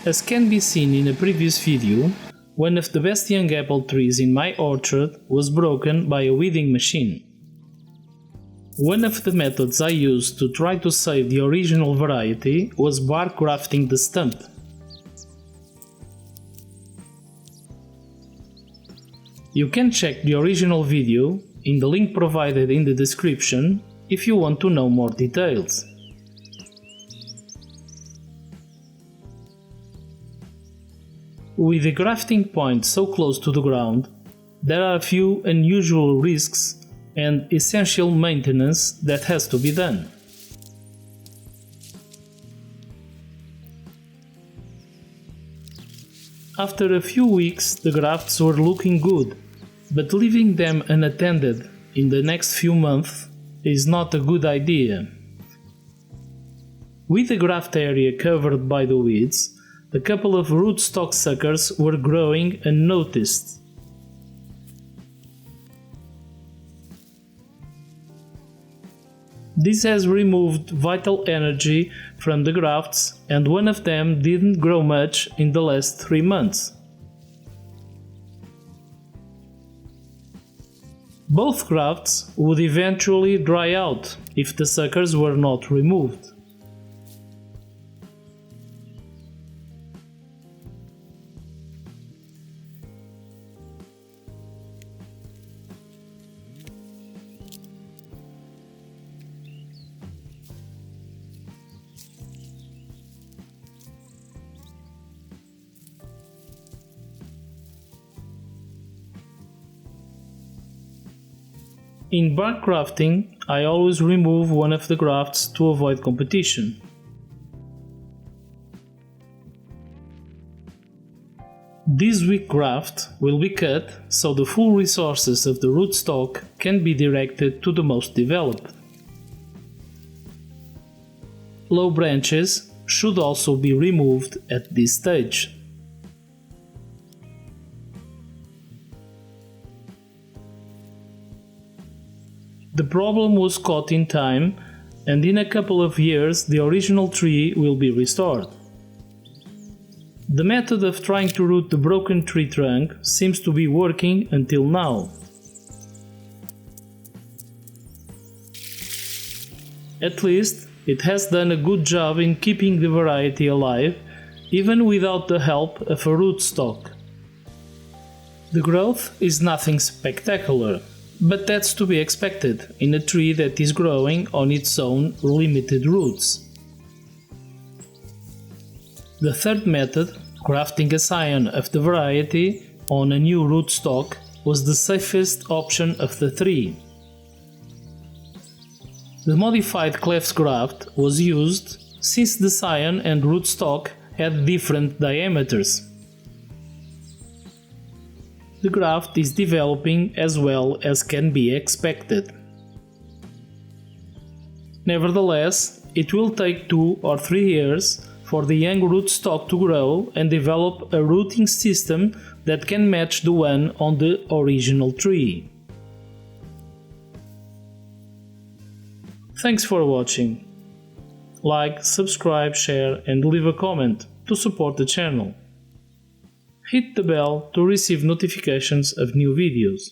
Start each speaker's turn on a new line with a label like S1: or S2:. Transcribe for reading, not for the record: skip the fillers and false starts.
S1: As can be seen in a previous video, one of the best young apple trees in my orchard was broken by a weeding machine. One of the methods I used to try to save the original variety was bark grafting the stump. You can check the original video in the link provided in the description if you want to know more details. With the grafting point so close to the ground, there are a few unusual risks and essential maintenance that has to be done. After a few weeks, the grafts were looking good, but leaving them unattended in the next few months is not a good idea. With the graft area covered by the weeds, a couple of rootstock suckers were growing unnoticed. This has removed vital energy from the grafts, and one of them didn't grow much in the last 3 months. Both grafts would eventually dry out if the suckers were not removed. In bark grafting, I always remove one of the grafts to avoid competition. This weak graft will be cut so the full resources of the rootstock can be directed to the most developed. Low branches should also be removed at this stage. The problem was caught in time, and in a couple of years the original tree will be restored. The method of trying to root the broken tree trunk seems to be working until now. At least it has done a good job in keeping the variety alive, even without the help of a rootstock. The growth is nothing spectacular, but that's to be expected in a tree that is growing on its own limited roots. The third method, grafting a scion of the variety on a new rootstock, was the safest option of the three. The modified cleft graft was used since the scion and rootstock had different diameters. The graft is developing as well as can be expected. Nevertheless, it will take 2 or 3 years for the young rootstock to grow and develop a rooting system that can match the one on the original tree. Thanks for watching. Like, subscribe, share and leave a comment to support the channel. Hit the bell to receive notifications of new videos.